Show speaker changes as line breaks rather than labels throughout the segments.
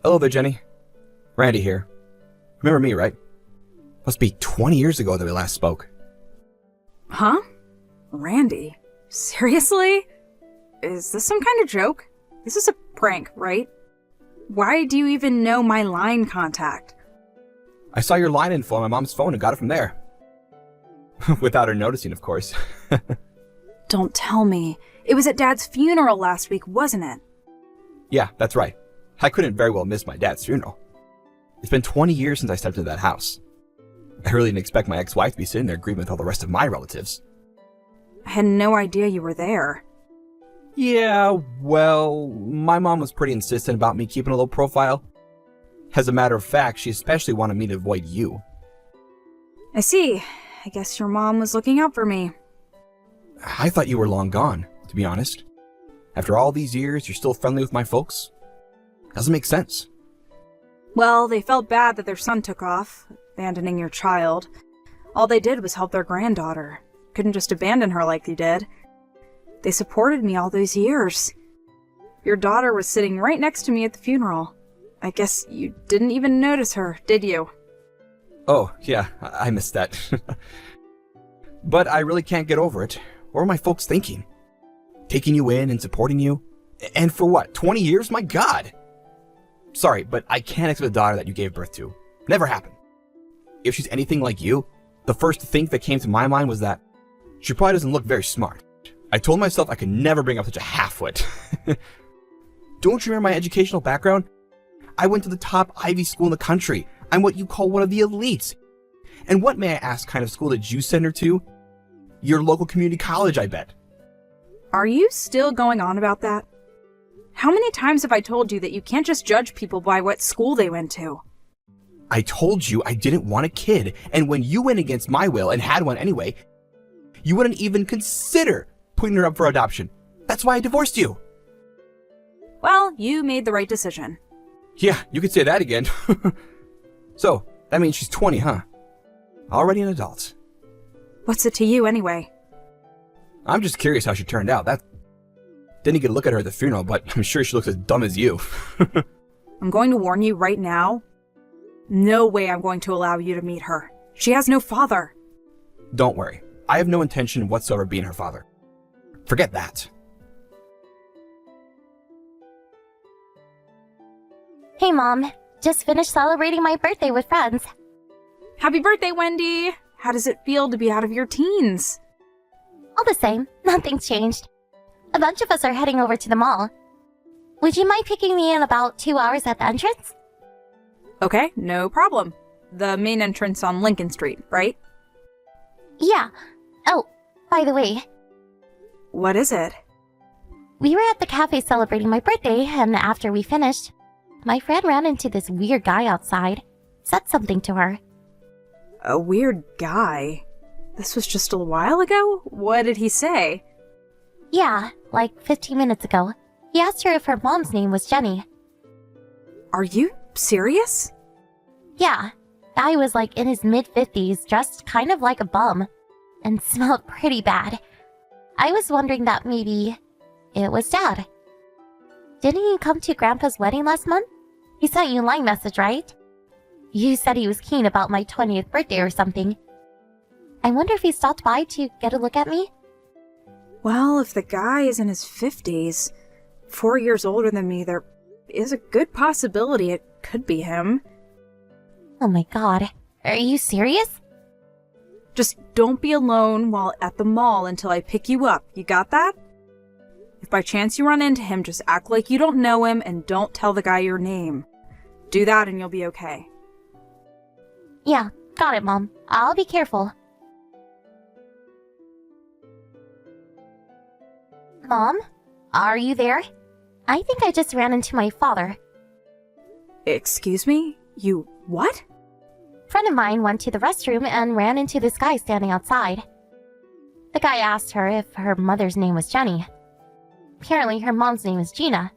Hello there, Jenny. Randy here. Remember me, right? Must be 20 years ago that we last spoke.
Huh? Randy? Seriously? Is this some kind of joke? This is a prank, right? Why do you even know my line contact?
I saw your line info on my mom's phone and got it from there. Without her noticing, of course.
Don't tell me. It was at Dad's funeral last week, wasn't it?
Yeah, that's right. I couldn't very well miss my dad's funeral. It's been 20 years since I stepped into that house. I really didn't expect my ex-wife to be sitting there grieving with all the rest of my relatives.
I had no idea you were there.
Yeah, well, my mom was pretty insistent about me keeping a low profile. As a matter of fact, she especially wanted me to avoid you.
I see. I guess your mom was looking out for me.
I thought you were long gone, to be honest. After all these years, you're still friendly with my folks? Doesn't make sense.
Well, they felt bad that their son took off, abandoning your child. All they did was help their granddaughter. Couldn't just abandon her like you did. They supported me all those years. Your daughter was sitting right next to me at the funeral. I guess you didn't even notice her, did you?
Oh, yeah, I missed that. But I really can't get over it. What were my folks thinking? Taking you in and supporting you? And for what, 20 years? My God! Sorry, but I can't expect a daughter that you gave birth to. Never happened. If she's anything like you, the first thing that came to my mind was that she probably doesn't look very smart. I told myself I could never bring up such a half-wit. Don't you remember my educational background? I went to the top Ivy school in the country. I'm what you call one of the elites. And what, may I ask, kind of school did you send her to? Your local community college, I bet.
Are you still going on about that? How many times have I told you that you can't just judge people by what school they went to?
I told you I didn't want a kid, and when you went against my will and had one anyway, you wouldn't even consider putting her up for adoption. That's why I divorced you.
Well, you made the right decision.
Yeah, you could say that again. So, that means she's 20, huh? Already an adult.
What's it to you anyway?
I'm just curious how she turned out. Didn't get a look at her at the funeral, but I'm sure she looks as dumb as you.
I'm going to warn you right now. No way I'm going to allow you to meet her. She has no father.
Don't worry. I have no intention whatsoever of being her father. Forget that.
Hey, Mom. Just finished celebrating my birthday with friends.
Happy birthday, Wendy! How does it feel to be out of your teens?
All the same, nothing's changed. A bunch of us are heading over to the mall. Would you mind picking me in about 2 hours at the entrance?
Okay, no problem. The main entrance on Lincoln Street, right?
Yeah. Oh, by the way,
What is it?
we were at the cafe celebrating my birthday, and after we finished, my friend ran into this weird guy outside. Said something to her.
A weird guy. This was just a while ago? What did he say?
Yeah, like 15 minutes ago. He asked her if her mom's name was Jenny.
Are you serious?
Yeah, guy was like in his mid-50s, dressed kind of like a bum, and smelled pretty bad. I was wondering that maybe it was Dad. Didn't he come to Grandpa's wedding last month? He sent you a line message, right? You said he was keen about my 20th birthday or something. I wonder if he stopped by to get a look at me?
Well, if the guy is in his 50s, 4 years older than me, there is a good possibility it could be him.
Oh my god, are you serious?
Just don't be alone while at the mall until I pick you up. You got that? If by chance you run into him, just act like you don't know him and don't tell the guy your name. Do that and you'll be okay.
Yeah, got it, Mom. I'll be careful. Mom? Are you there? I think I just ran into my father.
Excuse me? You what?
Friend of mine went to the restroom and ran into this guy standing outside. The guy asked her if her mother's name was Jenny. Apparently her mom's name is Gina.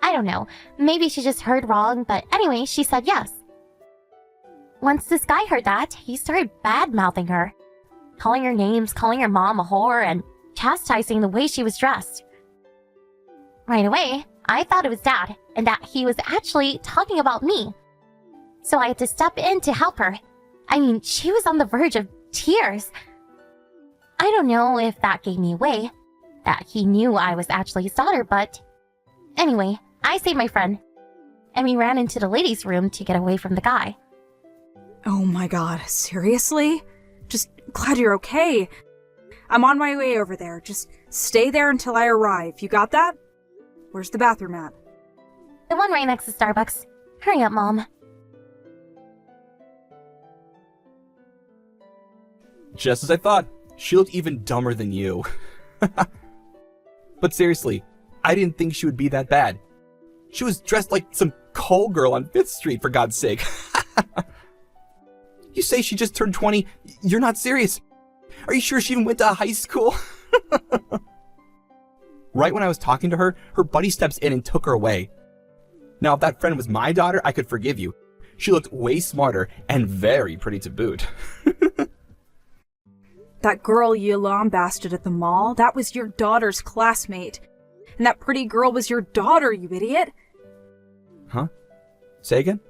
I don't know, maybe she just heard wrong, but anyway, she said yes. Once this guy heard that, he started bad-mouthing her. Calling her names, calling her mom a whore, and chastising the way she was dressed. Right away, I thought it was Dad, and that he was actually talking about me. So I had to step in to help her. I mean, she was on the verge of tears. I don't know if that gave me away, that he knew I was actually his daughter, but... Anyway, I saved my friend, and we ran into the ladies' room to get away from the guy.
Oh my god, seriously? Just glad you're okay. I'm on my way over there. Just stay there until I arrive. You got that? Where's the bathroom at?
The one right next to Starbucks. Hurry up, Mom.
Just as I thought. She looked even dumber than you. But seriously, I didn't think she would be that bad. She was dressed like some call girl on 5th Street, for God's sake. You say she just turned 20? You're not serious. Are you sure she even went to high school? Right when I was talking to her, her buddy steps in and took her away. Now, if that friend was my daughter, I could forgive you. She looked way smarter and very pretty to boot.
That girl you lambasted at the mall, that was your daughter's classmate. And that pretty girl was your daughter, you idiot.
Huh? Say again?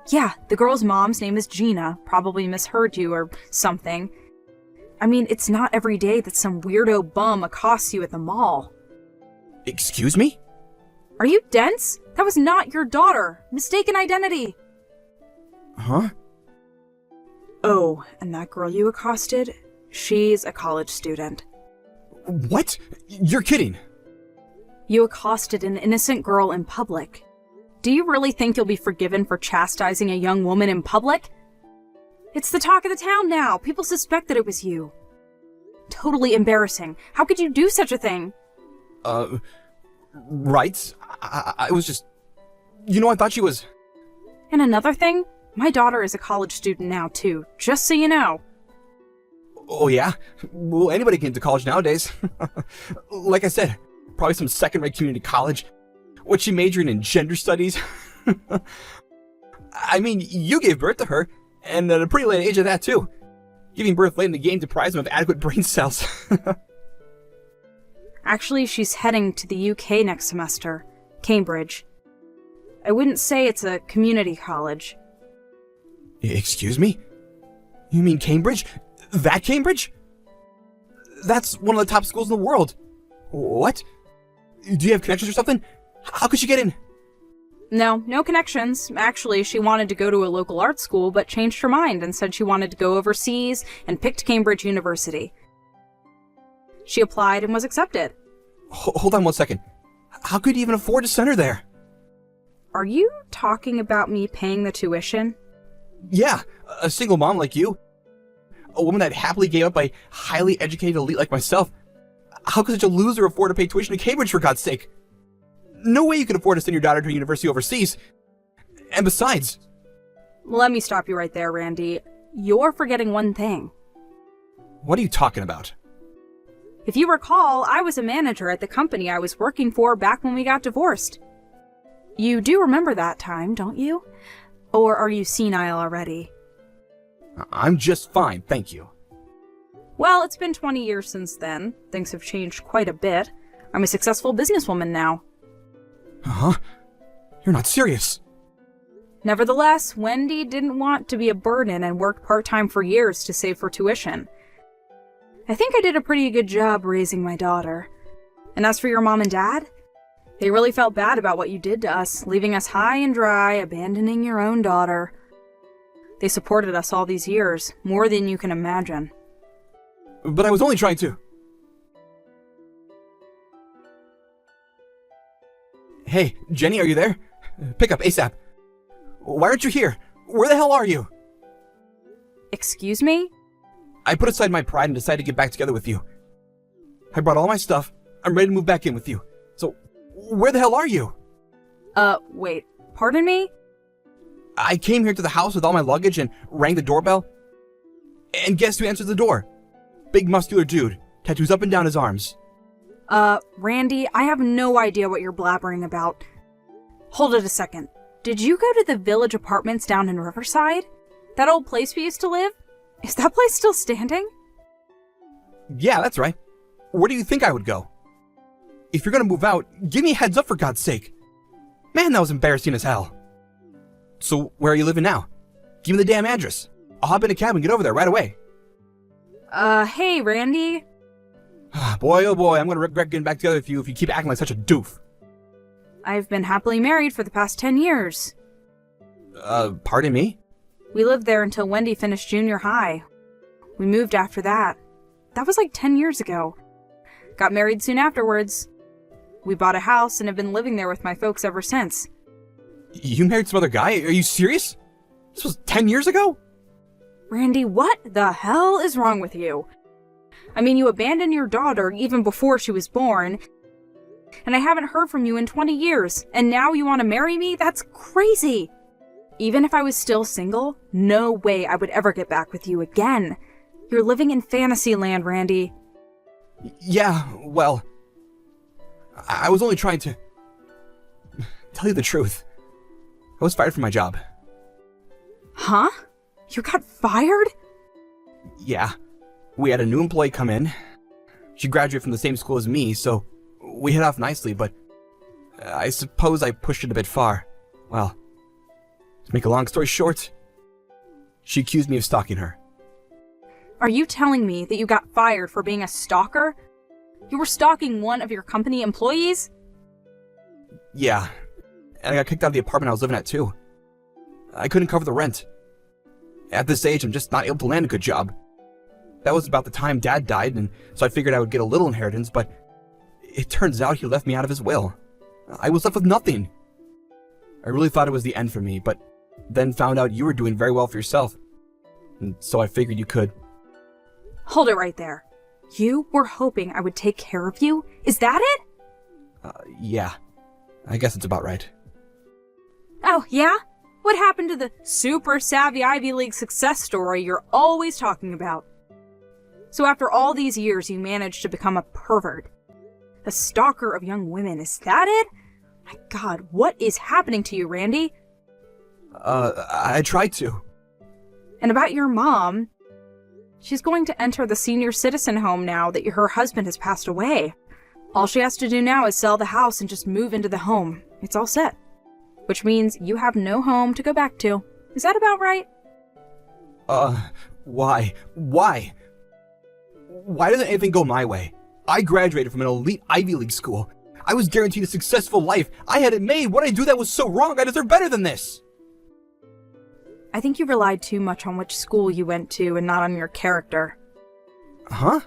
Yeah, the girl's mom's name is Gina. Probably misheard you or something. I mean, it's not every day that some weirdo bum accosts you at the mall.
Excuse me?
Are you dense? That was not your daughter. Mistaken identity.
Huh?
Oh, and that girl you accosted? She's a college student.
What? You're kidding.
You accosted an innocent girl in public. Do you really think you'll be forgiven for chastising a young woman in public? It's the talk of the town now. People suspect that it was you. Totally embarrassing. How could you do such a thing?
Right. I was just... I thought she was...
And another thing, my daughter is a college student now, too. Just so you know.
Oh, yeah? Well, anybody can get into college nowadays. Like I said, probably some second-rate community college. What's she majoring in? Gender studies? I mean, you gave birth to her, and at a pretty late age of that, too. Giving birth late in the game deprives them of adequate brain cells.
Actually, she's heading to the UK next semester. Cambridge. I wouldn't say it's a community college.
Excuse me? You mean Cambridge? That Cambridge? That's one of the top schools in the world. What? Do you have connections or something? How could she get in?
No connections. Actually, she wanted to go to a local art school, but changed her mind and said she wanted to go overseas and picked Cambridge University. She applied and was accepted.
Hold on one second. How could you even afford to send her there?
Are you talking about me paying the tuition?
Yeah, a single mom like you. A woman that happily gave up a highly educated elite like myself. How could such a loser afford to pay tuition to Cambridge, for God's sake? No way you can afford to send your daughter to a university overseas. And besides...
Let me stop you right there, Randy. You're forgetting one thing.
What are you talking about?
If you recall, I was a manager at the company I was working for back when we got divorced. You do remember that time, don't you? Or are you senile already?
I'm just fine, thank you.
Well, it's been 20 years since then. Things have changed quite a bit. I'm a successful businesswoman now.
Huh? You're not serious.
Nevertheless, Wendy didn't want to be a burden and worked part-time for years to save for tuition. I think I did a pretty good job raising my daughter. And as for your mom and dad, they really felt bad about what you did to us, leaving us high and dry, abandoning your own daughter. They supported us all these years, more than you can imagine.
But I was only trying to... Hey, Jenny, are you there? Pick up ASAP. Why aren't you here? Where the hell are you?
Excuse me?
I put aside my pride and decided to get back together with you. I brought all my stuff. I'm ready to move back in with you. So, where the hell are you?
Wait, pardon me?
I came here to the house with all my luggage and rang the doorbell. And guess who answered the door? Big muscular dude, tattoos up and down his arms.
Randy, I have no idea what you're blabbering about. Hold it a second. Did you go to the Village Apartments down in Riverside? That old place we used to live? Is that place still standing?
Yeah, that's right. Where do you think I would go? If you're gonna move out, give me a heads up for God's sake. Man, that was embarrassing as hell. So, where are you living now? Give me the damn address. I'll hop in a cab and get over there right away.
Hey, Randy.
Boy, oh boy, I'm gonna regret getting back together with you if you keep acting like such a doof.
I've been happily married for the past 10 years.
Pardon me?
We lived there until Wendy finished junior high. We moved after that. That was like 10 years ago. Got married soon afterwards. We bought a house and have been living there with my folks ever since.
You married some other guy? Are you serious? This was 10 years ago?
Randy, what the hell is wrong with you? I mean, you abandoned your daughter even before she was born, and I haven't heard from you in 20 years, and now you want to marry me? That's crazy! Even if I was still single, no way I would ever get back with you again. You're living in fantasy land, Randy.
Yeah, well, I was only trying to tell you the truth. I was fired from my job.
Huh? You got fired?
Yeah. We had a new employee come in. She graduated from the same school as me, so we hit off nicely, but I suppose I pushed it a bit far. Well, to make a long story short, she accused me of stalking her.
Are you telling me that you got fired for being a stalker? You were stalking one of your company employees?
Yeah, and I got kicked out of the apartment I was living at too. I couldn't cover the rent. At this age, I'm just not able to land a good job. That was about the time Dad died, and so I figured I would get a little inheritance, but it turns out he left me out of his will. I was left with nothing. I really thought it was the end for me, but then found out you were doing very well for yourself. And so I figured you could.
Hold it right there. You were hoping I would take care of you? Is that it?
Yeah. I guess it's about right.
Oh, yeah? What happened to the super savvy Ivy League success story you're always talking about? So after all these years, you managed to become a pervert. A stalker of young women, is that it? My God, what is happening to you, Randy?
I tried to.
And about your mom, she's going to enter the senior citizen home now that her husband has passed away. All she has to do now is sell the house and just move into the home. It's all set. Which means you have no home to go back to. Is that about right?
Why? Why? Why doesn't anything go my way? I graduated from an elite Ivy League school. I was guaranteed a successful life. I had it made. What did I do that was so wrong? I deserve better than this.
I think you relied too much on which school you went to and not on your character.
Huh?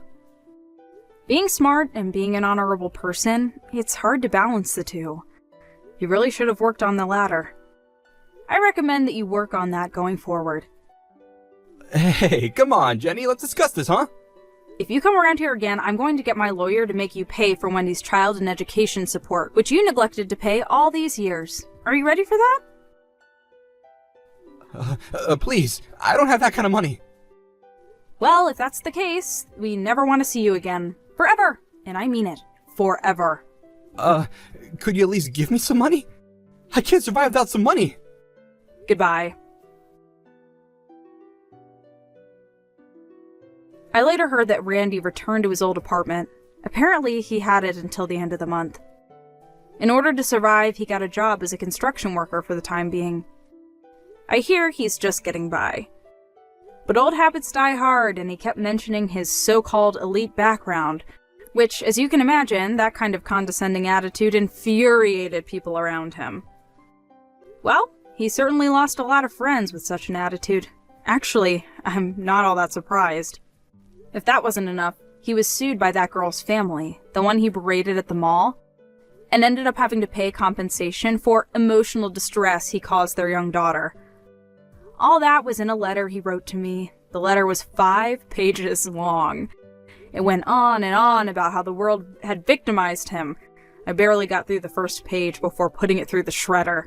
Being smart and being an honorable person, it's hard to balance the two. You really should have worked on the latter. I recommend that you work on that going forward.
Hey, come on, Jenny. Let's discuss this, huh?
If you come around here again, I'm going to get my lawyer to make you pay for Wendy's child and education support, which you neglected to pay all these years. Are you ready for that?
Please. I don't have that kind of money.
Well, if that's the case, we never want to see you again. Forever! And I mean it. Forever.
Could you at least give me some money? I can't survive without some money.
Goodbye. I later heard that Randy returned to his old apartment. Apparently, he had it until the end of the month. In order to survive, he got a job as a construction worker for the time being. I hear he's just getting by. But old habits die hard, and he kept mentioning his so-called elite background, which, as you can imagine, that kind of condescending attitude infuriated people around him. Well, he certainly lost a lot of friends with such an attitude. Actually, I'm not all that surprised. If that wasn't enough, he was sued by that girl's family, the one he berated at the mall, and ended up having to pay compensation for emotional distress he caused their young daughter. All that was in a letter he wrote to me. The letter was 5 pages long. It went on and on about how the world had victimized him. I barely got through the first page before putting it through the shredder.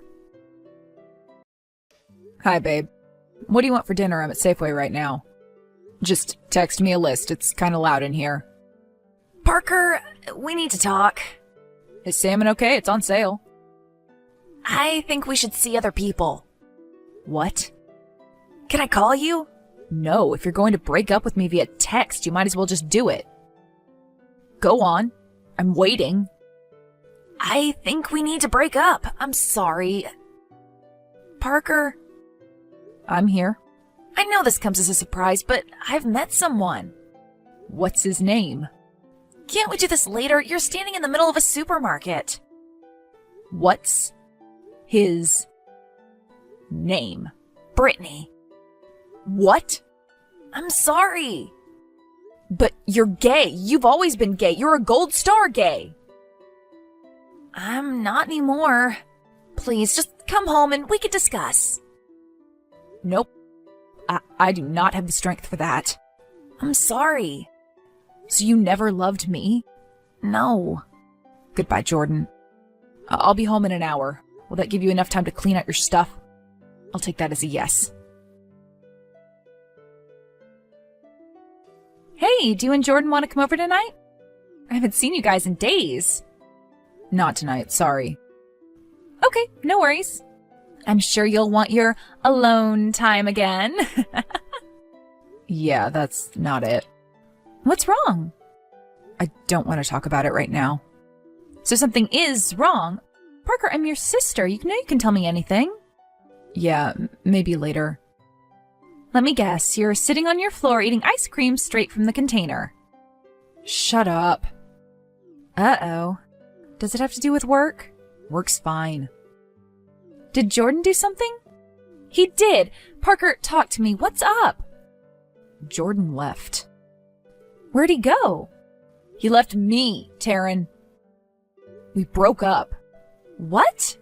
Hi, babe. What do you want for dinner? I'm at Safeway right now. Just text me a list. It's kind of loud in here.
Parker, we need to talk.
Is salmon okay? It's on sale.
I think we should see other people.
What?
Can I call you?
No, if you're going to break up with me via text, you might as well just do it. Go on. I'm waiting.
I think we need to break up. I'm sorry. Parker,
I'm here.
I know this comes as a surprise, but I've met someone.
What's his name?
Can't we do this later? You're standing in the middle of a supermarket.
What's his name?
Brittany.
What?
I'm sorry.
But you're gay. You've always been gay. You're a gold star gay.
I'm not anymore. Please, just come home and we can discuss.
Nope. I do not have the strength for that.
I'm sorry.
So you never loved me?
No.
Goodbye, Jordan. I'll be home in an hour. Will that give you enough time to clean out your stuff? I'll take that as a yes. Hey, do you and Jordan want to come over tonight? I haven't seen you guys in days. Not tonight, sorry. Okay, no worries. I'm sure you'll want your alone time again. Yeah, that's not it. What's wrong? I don't want to talk about it right now. So something is wrong. Parker, I'm your sister. You know you can tell me anything. Yeah, maybe later. Let me guess, you're sitting on your floor eating ice cream straight from the container. Shut up. Uh-oh. Does it have to do with work? Work's fine. Did Jordan do something? He did. Parker, talk to me. What's up? Jordan left. Where'd he go? He left me, Taryn. We broke up. What?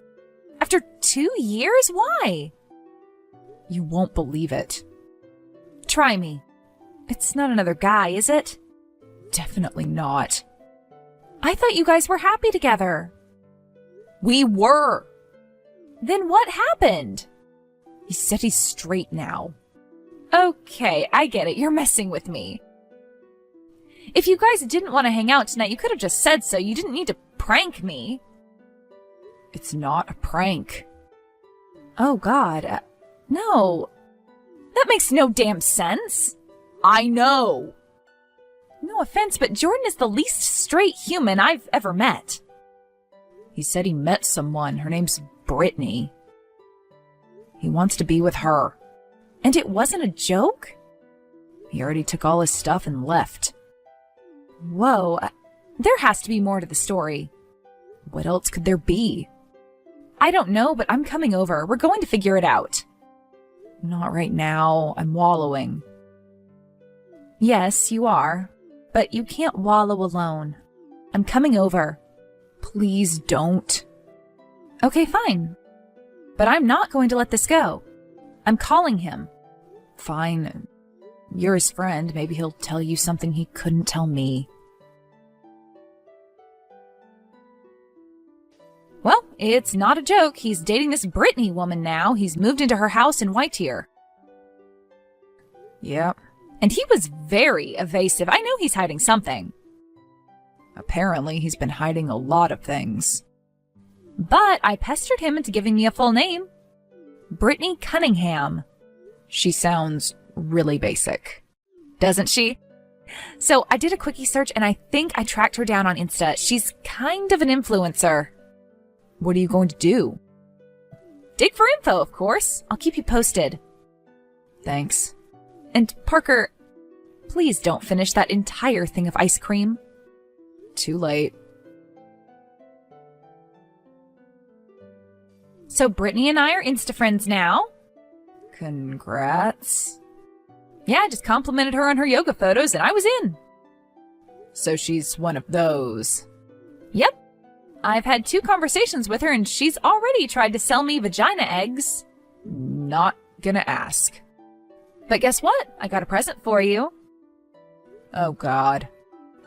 After 2 years? Why? You won't believe it. Try me. It's not another guy, is it? Definitely not. I thought you guys were happy together. We were. Then what happened? He said he's straight now. Okay, I get it. You're messing with me. If you guys didn't want to hang out tonight, you could have just said so. You didn't need to prank me. It's not a prank. Oh, God. No. That makes no damn sense. I know. No offense, but Jordan is the least straight human I've ever met. He said he met someone. Her name's Brittany. He wants to be with her. And it wasn't a joke? He already took all his stuff and left. Whoa, there has to be more to the story. What else could there be? I don't know, but I'm coming over. We're going to figure it out. Not right now. I'm wallowing. Yes, you are. But you can't wallow alone. I'm coming over. Please don't. Okay, fine. But I'm not going to let this go. I'm calling him. Fine. You're his friend. Maybe he'll tell you something he couldn't tell me. Well, it's not a joke. He's dating this Brittany woman now. He's moved into her house in Whitetear. Yep. And he was very evasive. I know he's hiding something. Apparently, he's been hiding a lot of things. But I pestered him into giving me a full name. Brittany Cunningham. She sounds really basic. Doesn't she? So I did a quickie search and I think I tracked her down on Insta. She's kind of an influencer. What are you going to do? Dig for info, of course. I'll keep you posted. Thanks. And Parker, please don't finish that entire thing of ice cream. Too late. So Brittany and I are Insta friends now. Congrats. Yeah, I just complimented her on her yoga photos and I was in. So she's one of those. Yep. I've had 2 conversations with her and she's already tried to sell me vagina eggs. Not gonna ask. But guess what? I got a present for you. Oh God.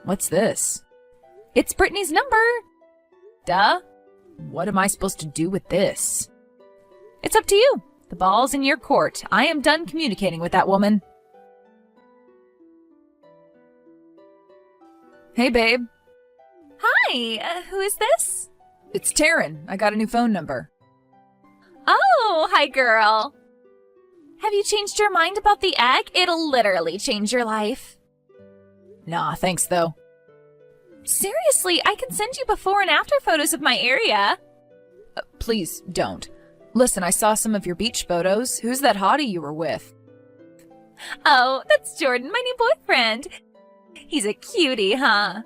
What's this? It's Brittany's number. Duh. What am I supposed to do with this? It's up to you. The ball's in your court. I am done communicating with that woman. Hey, babe.
Hi, who is this?
It's Taryn. I got a new phone number.
Oh, hi, girl. Have you changed your mind about the egg? It'll literally change your life.
Nah, thanks, though.
Seriously, I can send you before and after photos of my area.
Please don't. Listen, I saw some of your beach photos. Who's that hottie you were with?
Oh, that's Jordan, my new boyfriend. He's a cutie, huh?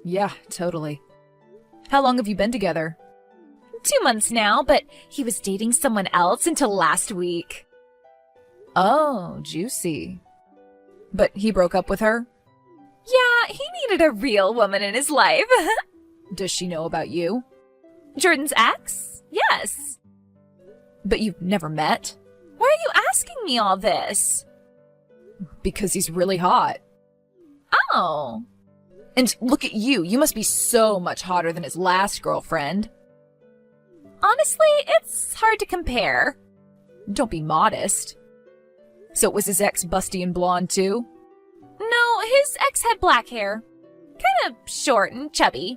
Yeah, totally. How long have you been together?
2 months now, but he was dating someone else until last week.
Oh, juicy. But he broke up with her?
Yeah, he needed a real woman in his life.
Does she know about you?
Jordan's ex? Yes.
But you've never met?
Why are you asking me all this?
Because he's really hot.
Oh.
And look at you. You must be so much hotter than his last girlfriend.
Honestly, it's hard to compare.
Don't be modest. So was his ex busty and blonde too?
No, his ex had black hair. Kind of short and chubby.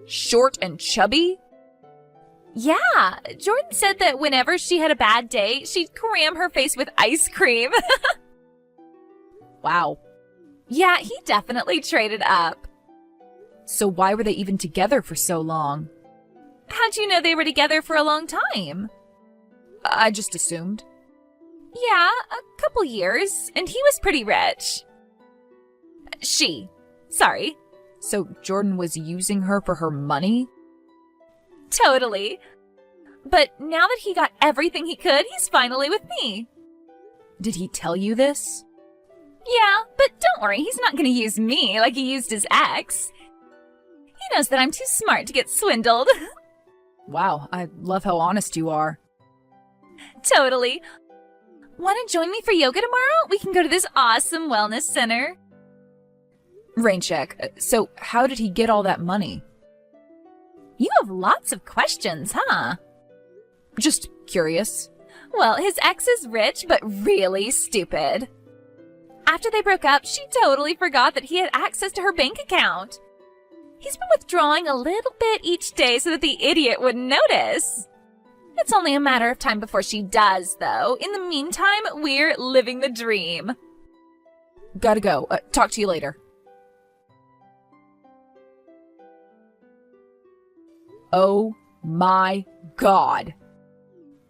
Short and chubby?
Yeah, Jordan said that whenever she had a bad day, she'd cram her face with ice cream.
Wow.
Yeah, he definitely traded up.
So why were they even together for so long?
How'd you know they were together for a long time?
I just assumed.
Yeah, a couple years, and he was pretty rich. Sorry.
So Jordan was using her for her money?
Totally. But now that he got everything he could, he's finally with me.
Did he tell you this?
Yeah, but don't worry, he's not going to use me like he used his ex. He knows that I'm too smart to get swindled.
Wow, I love how honest you are.
Totally. Want to join me for yoga tomorrow? We can go to this awesome wellness center.
Rain check. So how did he get all that money?
You have lots of questions, huh?
Just curious.
Well, his ex is rich, but really stupid. After they broke up, she totally forgot that he had access to her bank account. He's been withdrawing a little bit each day so that the idiot wouldn't notice. It's only a matter of time before she does, though. In the meantime, we're living the dream.
Gotta go. Talk to you later. Oh my God.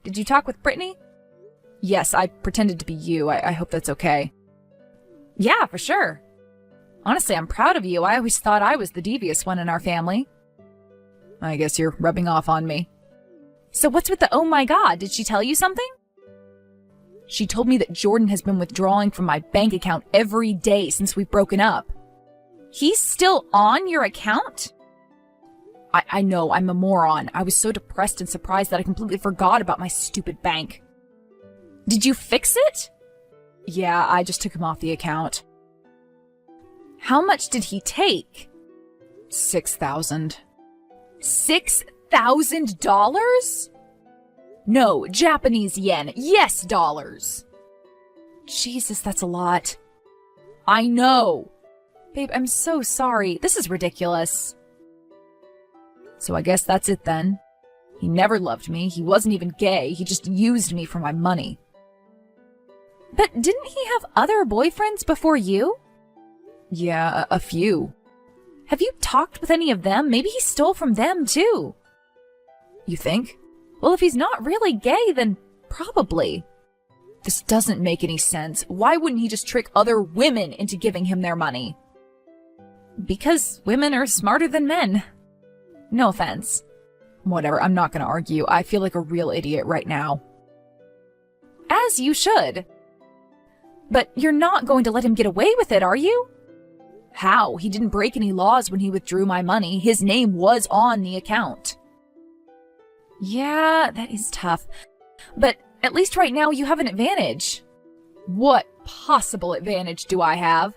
Did you talk with Brittany? Yes, I pretended to be you. I hope that's okay. Yeah, for sure. Honestly, I'm proud of you. I always thought I was the devious one in our family. I guess you're rubbing off on me.
So what's with the oh my God? Did she tell you something?
She told me that Jordan has been withdrawing from my bank account every day since we've broken up.
He's still on your account?
I know, I'm a moron. I was so depressed and surprised that I completely forgot about my stupid bank.
Did you fix it?
Yeah, I just took him off the account.
How much did he take?
$6,000.
$6,000?
No, Japanese yen. Yes, dollars. Jesus, that's a lot. I know. Babe, I'm so sorry. This is ridiculous. So I guess that's it then. He never loved me. He wasn't even gay. He just used me for my money.
But didn't he have other boyfriends before you?
Yeah, a few.
Have you talked with any of them? Maybe he stole from them too.
You think?
Well, if he's not really gay, then probably.
This doesn't make any sense. Why wouldn't he just trick other women into giving him their money?
Because women are smarter than men. No offense.
Whatever, I'm not gonna argue. I feel like a real idiot right now.
As you should. But you're not going to let him get away with it, are you?
How? He didn't break any laws when he withdrew my money. His name was on the account.
Yeah, that is tough. But at least right now you have an advantage.
What possible advantage do I have?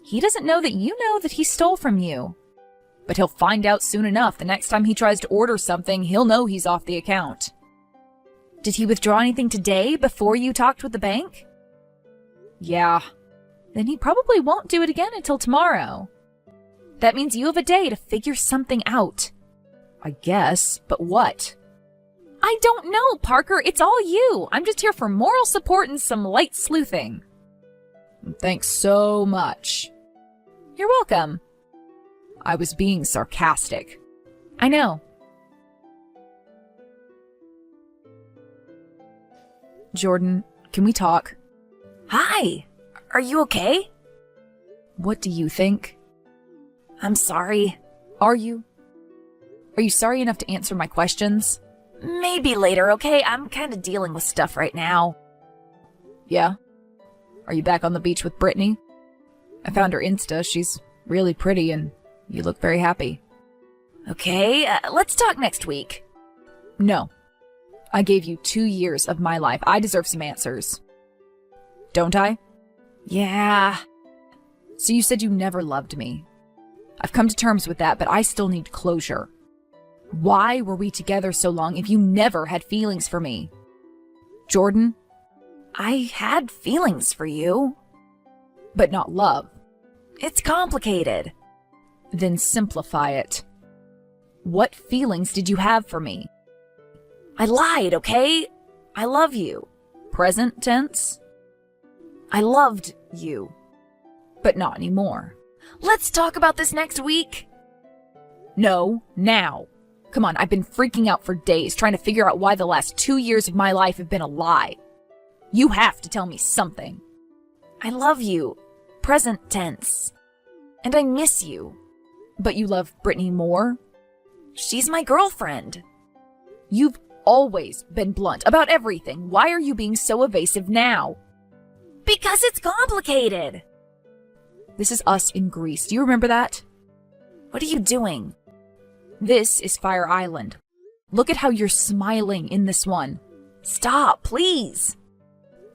He doesn't know that you know that he stole from you.
But he'll find out soon enough. The next time he tries to order something, he'll know he's off the account.
Did he withdraw anything today before you talked with the bank?
Yeah.
Then he probably won't do it again until tomorrow. That means you have a day to figure something out.
I guess, but what?
I don't know, Parker. It's all you. I'm just here for moral support and some light sleuthing.
Thanks so much.
You're welcome.
I was being sarcastic.
I know.
Jordan, can we talk?
Hi. Are you okay?
What do you think?
I'm sorry.
Are you? Are you sorry enough to answer my questions?
Maybe later, okay? I'm kind of dealing with stuff right now.
Yeah? Are you back on the beach with Brittany? I found her Insta. She's really pretty and you look very happy.
Okay, let's talk next week.
No. I gave you 2 years of my life. I deserve some answers. Don't I?
Yeah.
So you said you never loved me. I've come to terms with that, but I still need closure. Why were we together so long if you never had feelings for me? Jordan?
I had feelings for you.
But not love.
It's complicated.
Then simplify it. What feelings did you have for me?
I lied, okay? I love you.
Present tense?
I loved you.
But not anymore.
Let's talk about this next week.
No, now. Come on, I've been freaking out for days trying to figure out why the last 2 years of my life have been a lie. You have to tell me something.
I love you. Present tense. And I miss you.
But you love Brittany more?
She's my girlfriend.
You've always been blunt about everything. Why are you being so evasive now?
Because it's complicated.
This is us in Greece. Do you remember that?
What are you doing?
This is Fire Island. Look at how you're smiling in this one.
Stop, please.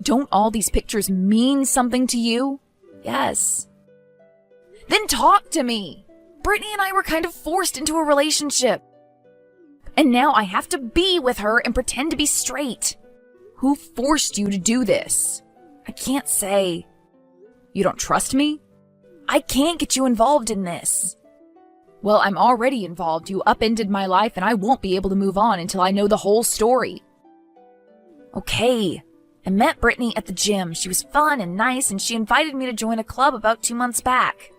Don't all these pictures mean something to you?
Yes. Then talk to me. Brittany and I were kind of forced into a relationship. And now I have to be with her and pretend to be straight.
Who forced you to do this?
I can't say.
You don't trust me?
I can't get you involved in this.
Well, I'm already involved. You upended my life and I won't be able to move on until I know the whole story.
Okay. I met Brittany at the gym. She was fun and nice and she invited me to join a club about 2 months back.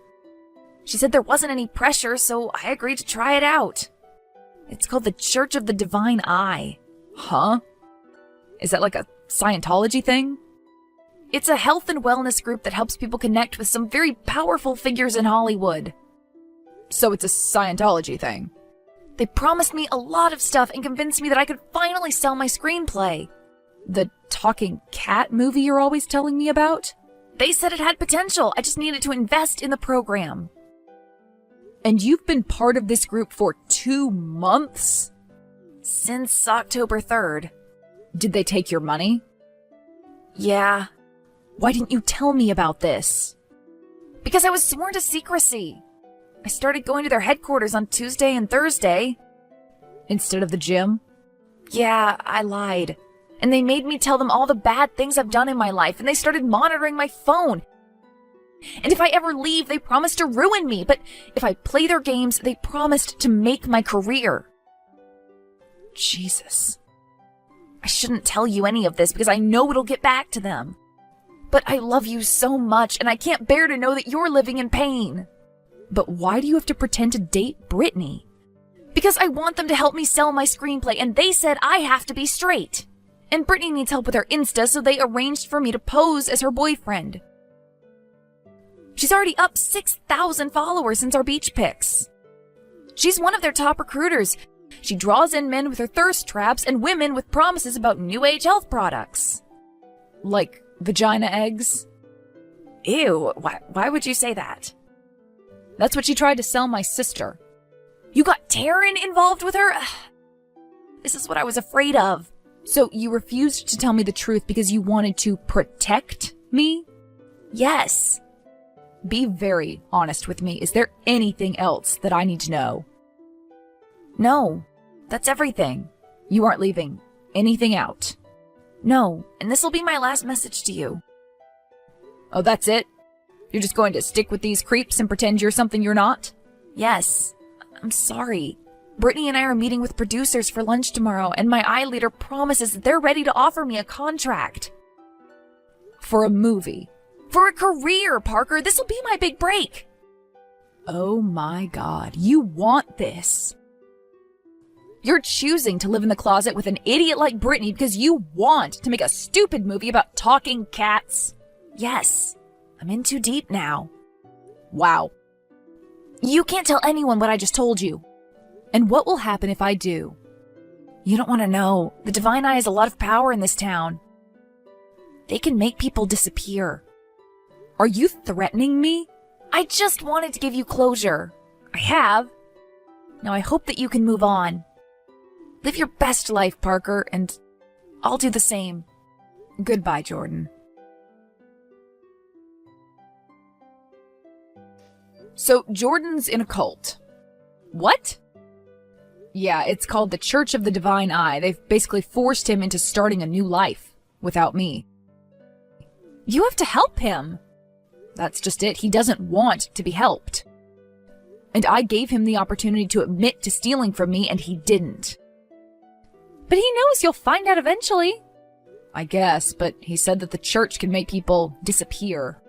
She said there wasn't any pressure, so I agreed to try it out. It's called the Church of the Divine Eye.
Huh? Is that like a Scientology thing?
It's a health and wellness group that helps people connect with some very powerful figures in Hollywood.
So it's a Scientology thing.
They promised me a lot of stuff and convinced me that I could finally sell my screenplay.
The talking cat movie you're always telling me about?
They said it had potential. I just needed to invest in the program.
And you've been part of this group for 2 months?
Since October 3rd.
Did they take your money?
Yeah.
Why didn't you tell me about this?
Because I was sworn to secrecy. I started going to their headquarters on Tuesday and Thursday.
Instead of the gym?
Yeah, I lied. And they made me tell them all the bad things I've done in my life, and they started monitoring my phone. And if I ever leave, they promised to ruin me, but if I play their games, they promised to make my career.
Jesus.
I shouldn't tell you any of this because I know it'll get back to them. But I love you so much, and I can't bear to know that you're living in pain.
But why do you have to pretend to date Brittany?
Because I want them to help me sell my screenplay, and they said I have to be straight. And Brittany needs help with her Insta, so they arranged for me to pose as her boyfriend. She's already up 6,000 followers since our beach pics. She's one of their top recruiters. She draws in men with her thirst traps and women with promises about new age health products.
Like vagina eggs?
Ew, why would you say that?
That's what she tried to sell my sister.
You got Taryn involved with her? This is what I was afraid of.
So you refused to tell me the truth because you wanted to protect me?
Yes.
Be very honest with me. Is there anything else that I need to know?
No, that's everything.
You aren't leaving anything out?
No, and this will be my last message to you.
Oh, that's it? You're just going to stick with these creeps and pretend you're something you're not?
Yes. I'm sorry. Brittany and I are meeting with producers for lunch tomorrow, and my eye leader promises that they're ready to offer me a contract.
For a movie?
For a career, Parker. This'll be my big break.
Oh my god, you want this. You're choosing to live in the closet with an idiot like Brittany because you want to make a stupid movie about talking cats. Yes, I'm in too deep now. Wow. You can't tell anyone what I just told you. And what will happen if I do? You don't want to know. The Divine Eye has a lot of power in this town. They can make people disappear. Are you threatening me? I just wanted to give you closure. I have. Now I hope that you can move on. Live your best life, Parker, and I'll do the same. Goodbye, Jordan. So, Jordan's in a cult. What? Yeah, it's called the Church of the Divine Eye. They've basically forced him into starting a new life without me. You have to help him. That's just it. He doesn't want to be helped. And I gave him the opportunity to admit to stealing from me, and he didn't. But he knows you'll find out eventually. I guess, but he said that the church can make people disappear.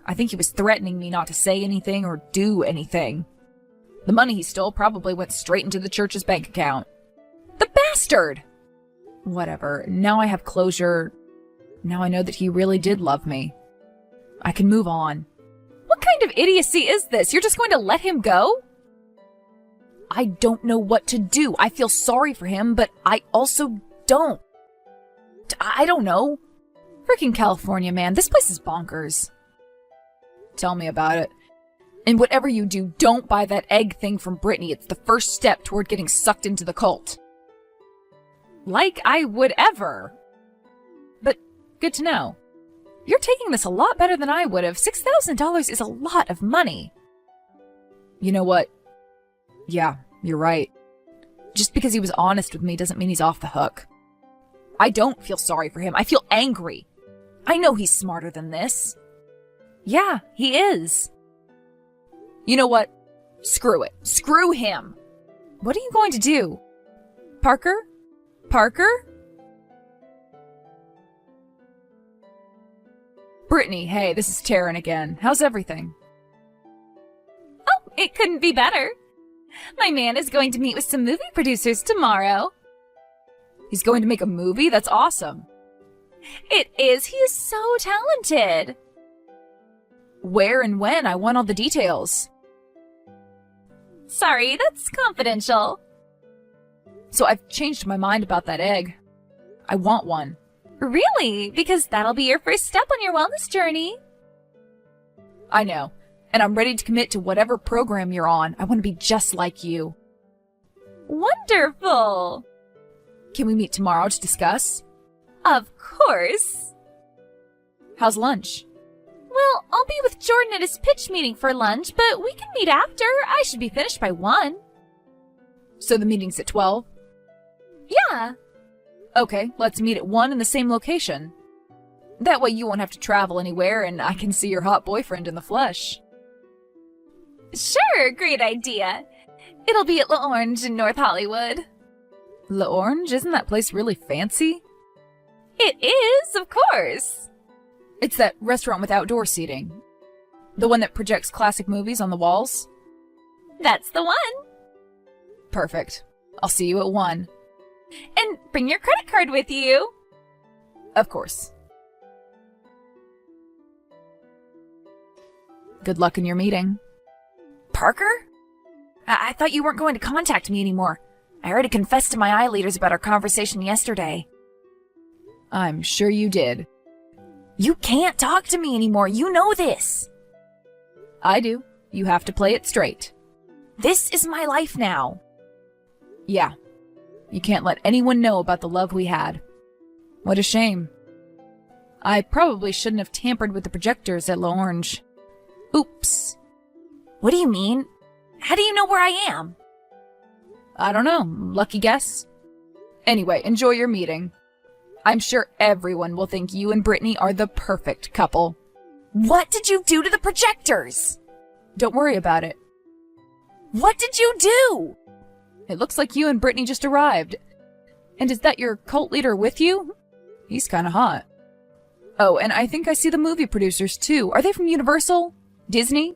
I think he was threatening me not to say anything or do anything. The money he stole probably went straight into the church's bank account. The bastard! Whatever. Now I have closure. Now I know that he really did love me. I can move on.
What kind of idiocy is this? You're just going to let him go?
I don't know what to do. I feel sorry for him, but I also don't. I don't know. Freaking California, man. This place is bonkers. Tell me about it. And whatever you do, don't buy that egg thing from Brittany. It's the first step toward getting sucked into the cult.
Like I would ever.
But good to know. You're taking this a lot better than I would have. $6,000 is a lot of money. You know what? Yeah, you're right. Just because he was honest with me doesn't mean he's off the hook. I don't feel sorry for him. I feel angry. I know he's smarter than this.
Yeah, he is.
You know what? Screw it. Screw him. What are you going to do? Parker? Parker? Brittany, hey, this is Taryn again. How's everything?
Oh, it couldn't be better. My man is going to meet with some movie producers tomorrow.
He's going to make a movie? That's awesome.
It is. He is so talented.
Where and when? I want all the details.
Sorry, that's confidential.
So I've changed my mind about that egg. I want one.
Really? Because that'll be your first step on your wellness journey.
I know. And I'm ready to commit to whatever program you're on. I want to be just like you.
Wonderful.
Can we meet tomorrow to discuss?
Of course.
How's lunch?
Well, I'll be with Jordan at his pitch meeting for lunch, but we can meet after. I should be finished by 1.
So the meeting's at 12?
Yeah.
Okay, let's meet at 1 in the same location. That way you won't have to travel anywhere and I can see your hot boyfriend in the flesh.
Sure, great idea. It'll be at La Orange in North Hollywood.
La Orange? Isn't that place really fancy?
It is, of course.
It's that restaurant with outdoor seating. The one that projects classic movies on the walls?
That's the one.
Perfect. I'll see you at 1.
And bring your credit card with you.
Of course. Good luck in your meeting. Parker? I thought you weren't going to contact me anymore. I already confessed to my eye leaders about our conversation yesterday. I'm sure you did. You can't talk to me anymore. You know this. I do. You have to play it straight. This is my life now. Yeah. You can't let anyone know about the love we had. What a shame. I probably shouldn't have tampered with the projectors at La Orange. Oops. What do you mean? How do you know where I am? I don't know. Lucky guess. Anyway, enjoy your meeting. I'm sure everyone will think you and Brittany are the perfect couple. What did you do to the projectors? Don't worry about it. What did you do? It looks like you and Brittany just arrived. And is that your cult leader with you? He's kinda hot. Oh, and I think I see the movie producers too. Are they from Universal? Disney?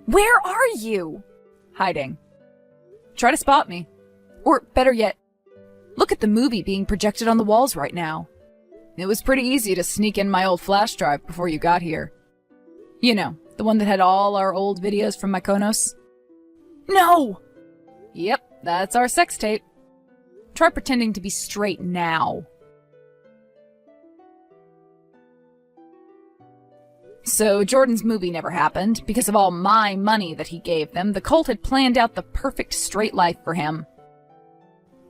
Where are you?
Hiding. Try to spot me. Or, better yet, look at the movie being projected on the walls right now. It was pretty easy to sneak in my old flash drive before you got here. You know, the one that had all our old videos from Mykonos.
No!
Yep, that's our sex tape. Try pretending to be straight now. So Jordan's movie never happened. Because of all my money that he gave them, the cult had planned out the perfect straight life for him.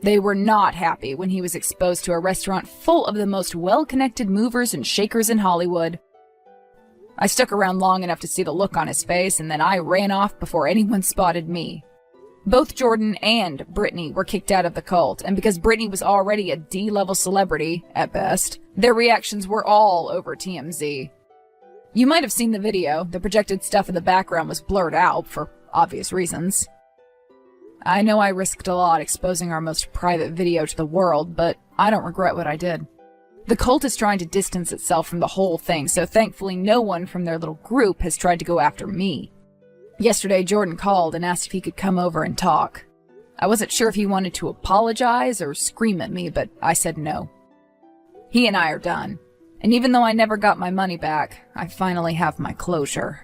They were not happy when he was exposed to a restaurant full of the most well-connected movers and shakers in Hollywood. I stuck around long enough to see the look on his face, and then I ran off before anyone spotted me. Both Jordan and Brittany were kicked out of the cult, and because Brittany was already a D-level celebrity, at best, their reactions were all over TMZ. You might have seen the video. The projected stuff in the background was blurred out, for obvious reasons. I know I risked a lot exposing our most private video to the world, but I don't regret what I did. The cult is trying to distance itself from the whole thing, so thankfully no one from their little group has tried to go after me. Yesterday, Jordan called and asked if he could come over and talk. I wasn't sure if he wanted to apologize or scream at me, but I said no. He and I are done, and even though I never got my money back, I finally have my closure.